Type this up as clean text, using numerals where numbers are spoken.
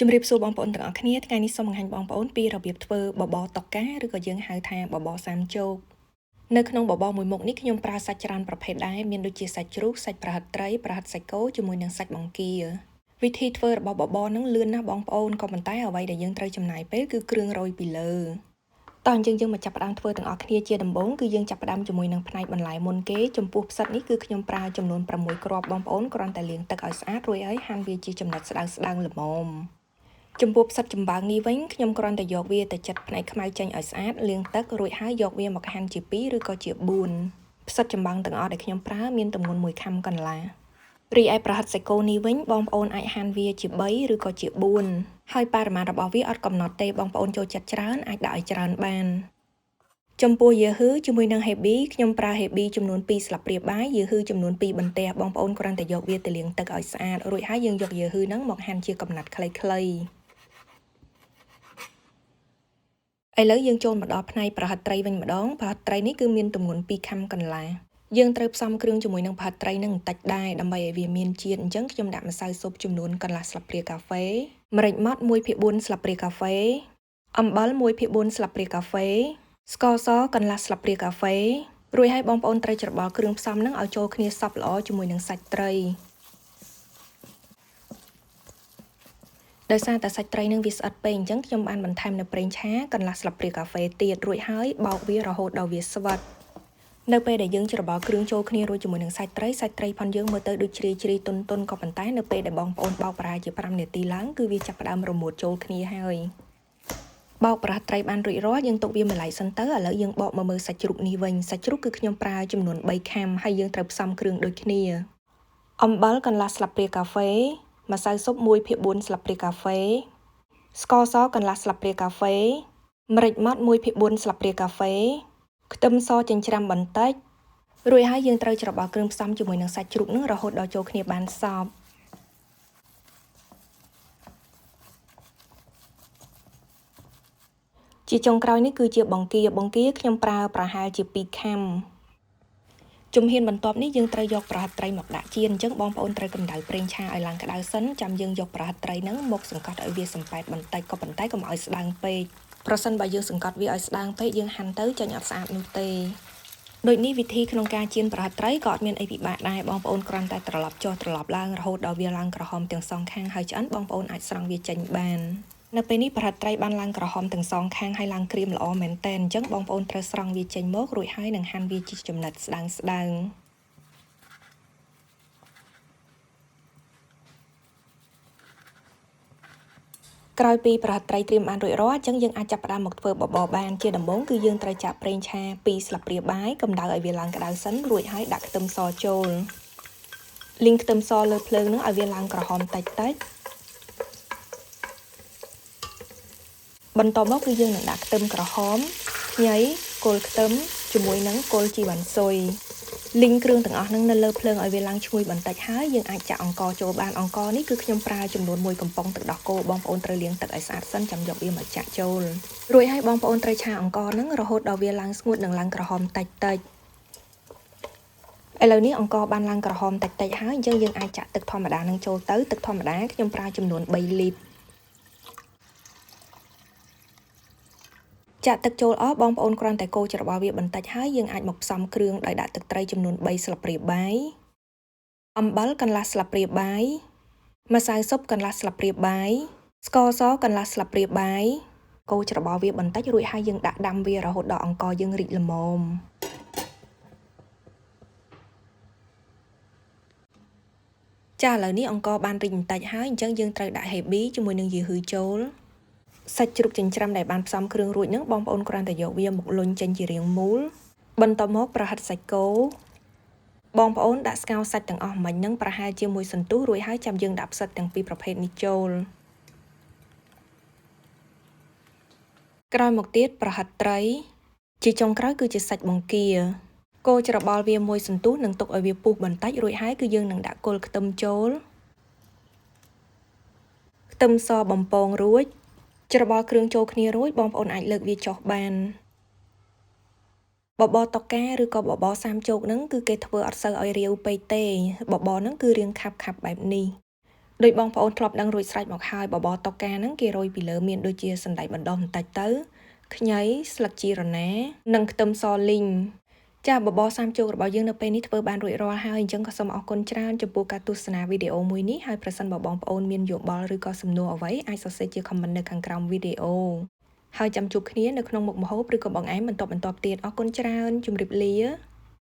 ជំរាបសួរបងប្អូនទាំងអស់គ្នាថ្ងៃនេះសូមបង្ហាញបងប្អូនពីរបៀបធ្វើបបរតុកាឬក៏យើងហៅថាបបរសាមជោគនៅក្នុងបបរមួយមុខនេះខ្ញុំប្រើសាច់ច្រើនប្រភេទដែរមានដូចជាសាច់ជ្រូកសាច់ប្រហិតត្រីប្រហិតសាច់គោជាមួយនឹងសាច់បង្គាវិធីធ្វើរបស់បបរហ្នឹងលឿនណាស់បងប្អូនក៏ប៉ុន្តែអ្វីដែលយើងត្រូវចំណាយពេលគឺគ្រឿងរោយពីលើតោះអញ្ចឹងយើងមកចាប់ផ្ដើមធ្វើទាំងអស់គ្នាជាដំបូងគឺយើងចាប់ផ្ដើមជាមួយនឹងផ្នែកបន្លែមុនគេចំពោះផ្សិតនេះគឺខ្ញុំប្រើចំនួន6គ្រាប់បងប្អូនគ្រាន់តែលាងទឹកឲ្យស្អាតរួចហើយហាន់វាជាចំណិតស្ដើងល្មមចំពោះផ្សិតចំបើងនេះវិញខ្ញុំគ្រាន់តែយកវាទៅចិតផ្នែកខ្មៅចេញឲ្យស្អាតលាងទឹករួចហើយយកវាមកហាន់ជា2ឬក៏ជា4ផ្សិតចំបើងទាំងអស់ដែលខ្ញុំប្រើមានទម្ងន់1ខាំកន្លះរីឯប្រហិតសាច់គោនេះវិញបងប្អូនអាចហាន់វាជា3ឬក៏ជា4ហើយបរិមាណរបស់វាអត់កំណត់ទេបងប្អូនចូលចិត្តច្រើនអាចដាក់ឲ្យច្រើនបានចំពោះយូហឺជាមួយនឹងហេប៊ីខ្ញុំប្រើហេប៊ីចំនួន2ស្លាបព្រាបាយយូហឺចំនួន2បន្ទះបងប្អូនគ្រាន់តែយកវាទៅលាងទឹកឲ្យស្អាតរួចហើយយើងយកយូហឺហ្នឹងមកហាន់ជាកំណាត់ខ្លីៗឥឡូវយើងចូលមកដល់ផ្នែកប្រហិតត្រីវិញម្ដងប្រហិតត្រីនេះគឺមានទម្ងន់2ខាំកន្លះយើងត្រូវផ្សំគ្រឿងជាមួយនឹងប្រហិតត្រីនឹងបន្តិចដែរដើម្បីឲ្យវាមានជាតិអញ្ចឹងខ្ញុំដាក់ម្សៅស៊ុបចំនួនកន្លះស្លាបព្រាកាហ្វេម្រេចម៉ដ្ឋ1/4ស្លាបព្រាកាហ្វេអំបិល1/4ស្លាបព្រាកាហ្វេស្ករសកន្លះស្លាបព្រាកាហ្វេរួចហើយបងប្អូនត្រូវច្របល់គ្រឿងផ្សំនឹងឲ្យចូលគ្នាសព្វល្អជាមួយនឹងសាច់ត្រីដោយសារតែសាច់ត្រីនឹងវាស្អិតពេកអញ្ចឹងខ្ញុំបានបន្ថែមនៅប្រេងឆាកន្លះស្លាបព្រាកាហ្វេទៀតរួចហើយបោកវារហូតដល់វាស្វិតនៅពេលដែលយើងច្របល់គ្រឿងចូលគ្នារួចជាមួយនឹងសាច់ត្រីផុនយើងមើលទៅដូចជ្រីទុនក៏ប៉ុន្តែនៅពេលដែលបងប្អូនបោកប្រហែលជា5នាទីឡើងគឺវាចាប់ផ្ដើមរមួតចូលគ្នាហើយបោកប្រហិតត្រីបានរួចរាល់យើងទុកវាមួយឡែកសិនទៅឥឡូវយើងបកមកមើលសាច់ជ្រូកនេះវិញសាច់ជ្រូកគឺខ្ញុំប្រើចំនួន3ខាំហើយយើងត្រូវផ្សំគ្រឿងដូចគ្នាអំបិលកន្លះស្លាបព្រាកាហ្វេម្សៅស៊ុប1/4ស្លាបព្រាកាហ្វេស្ករសកន្លះស្លាបព្រាកាហ្វេម្រេចម៉ដ្ឋ1/4ស្លាបព្រាកាហ្វេខ្ទឹមសចិញ្ច្រាំបន្តិចរួចហើយយើងត្រូវច្របល់គ្រឿងផ្សំជាមួយនឹងសាច់ជ្រូកនឹងរហូតដល់ចូលគ្នាបានសព្វជាចុងក្រោយនេះគឺជាបង្គាខ្ញុំប្រើប្រហែលជា2ខាំជំហានបន្ទាប់នេះយើងត្រូវយកប្រហិតត្រីមកដាក់ចៀនអញ្ចឹងបងប្អូនត្រូវកម្ដៅប្រេងឆាឲ្យឡើងក្ដៅសិនចាំយើងយកប្រហិតត្រីហ្នឹងមកសង្កត់ឲ្យវាសំប៉ែតបន្តិចក៏ប៉ុន្តែកុំឲ្យស្ដើងពេកប្រសិនបើយើងសង្កត់វាឲ្យស្ដើងពេកយើងហាន់ទៅចាញ់អត់ស្អាតនោះទេដូចនេះវិធីក្នុងការចៀនប្រហិតត្រីក៏អត់មានអីពិបាកដែរបងប្អូនគ្រាន់តែត្រឡប់ចុះត្រឡប់ឡើងរហូតដល់វាឡើងក្រហមទាំងសងខាងហើយឆ្អិនបងប្អូនអាចស្រង់វាចេញបាននៅពេលនេះប្រហិតត្រីបានឡើងក្រហមទាំងសងខាងហើយឡើងក្រៀមល្អមែនតើអញ្ចឹងបងប្អូនត្រូវស្រង់វាចេញមករួចហើយនឹងហាន់វាជាចំណិតស្ដើងក្រោយពីប្រហិតត្រីត្រៀមបានរួចរាល់អញ្ចឹងយើងអាចចាប់ផ្ដើមមកធ្វើបបរបានជាដំបូងគឺយើងត្រូវចាក់ប្រេងឆា2ស្លាបព្រាបាយកម្ដៅឲ្យវាឡើងក្ដៅសិនរួចហើយដាក់ខ្ទឹមសចូលលីងខ្ទឹមសលើភ្លើងនឹងឲ្យវាឡើងក្រហមតិចបន្ទាប់មកគឺយើងនឹងដាក់ខ្ទឹមក្រហមខ្ញីគល់ខ្ទឹមជាមួយនឹងគល់ជីវ៉ាន់ស៊ុយលីងគ្រឿងទាំងអស់ហ្នឹងនៅលើភ្លើងឲ្យវាឡើងឈ្ងុយបន្តិចហើយយើងអាចចាក់អង្ករចូលបានអង្ករនេះគឺខ្ញុំប្រើចំនួន1កំប៉ុងទឹកដោះគោបងប្អូនត្រូវលាងទឹកឲ្យស្អាតសិនចាំយកវាមកចាក់ចូលរួចហើយបងប្អូនត្រូវឆាអង្ករហ្នឹងរហូតដល់វាឡើងស្ងួតនិងឡើងក្រហមតិចឥឡូវនេះអង្ករបានឡើងក្រហមតិចហើយអញ្ចឹងយើងអាចចាក់ទឹកធម្មតានឹងចូលទៅទឹកធម្មតាខ្ញុំប្រើចំនួន3លីត្រចាក់ទឹកចូលអស់បងប្អូនគ្រាន់តែកូរច្របល់វាបន្តិចហើយយើងអាចមកផ្សំគ្រឿងដោយដាក់ទឹកត្រីចំនួន3ស្លាបព្រាបាយអំបិលកន្លះស្លាបព្រាបាយម្សៅស៊ុបកន្លះស្លាបព្រាបាយស្ករសកន្លះស្លាបព្រាបាយកូរច្របល់វាបន្តិចរួចហើយយើងដាក់ដាំវារហូតដល់អង្ករយើងរីកល្មមចាឥឡូវនេះអង្ករបានរីកបន្តិចហើយអញ្ចឹងយើងត្រូវដាក់ហេប៊ីជាមួយនឹងយូហឺចូលសាច់ជ្រូកចិញ្ច្រាំដែលបានផ្សំគ្រឿងរួចហ្នឹងបងប្អូនគ្រាន់តែយកវាមកលុញចេញជារាងមូលបន្ទាប់មកប្រហិតសាច់គោបងប្អូនដាក់ស្ងោរសាច់ទាំងអស់មិញហ្នឹងប្រហែលជាមួយសន្ទុះរួចហើយចាំយើងដាក់ផ្សិតទាំងពីរប្រភេទនេះចូលក្រោយមកទៀតប្រហិតត្រីជាចុងក្រោយគឺជាសាច់បង្គាកូរច្របល់វាមួយសន្ទុះនិងទុកឲ្យវាពុះបន្តិចរួចហើយគឺយើងនឹងដាក់គល់ខ្ទឹមចូលខ្ទឹមសបំពងរួចច្របល់គ្រឿងចូលគ្នារួចបងប្អូនអាចលើកវាចុះបានបបរតុកាឬក៏បបរសាមជោគហ្នឹងគឺគេធ្វើអត់សូវឲ្យរាវពេកទេបបរហ្នឹងគឺរាងខាប់បែបនេះ ដោយបងប្អូនធ្លាប់ដឹងរួចស្រេចមកហើយបបរតុកកាហ្នឹងគេរោយពីលើមានដូចជាសណ្តែកបណ្ដុះបន្តិចទៅខ្ញីស្លឹកជីរណានិងខ្ទឹមសលីងចាបបរសាមជោគរបស់យើងនៅពេលនេះធ្វើបានរួចរាល់ហើយអញ្ចឹងក៏សូមអរគុណច្រើនចំពោះការទស្សនាវីដេអូមួយនេះហើយប្រសិនបើបងប្អូនមានយោបល់ឬក៏សំណួរអ្វីអាចសរសេរជា comment នៅខាងក្រោមវីដេអូហើយចាំជួបគ្នានៅក្នុងមុខម្ហូបឬក៏បង្អែមបន្តទៀតអរគុណច្រើនជម្រាបលា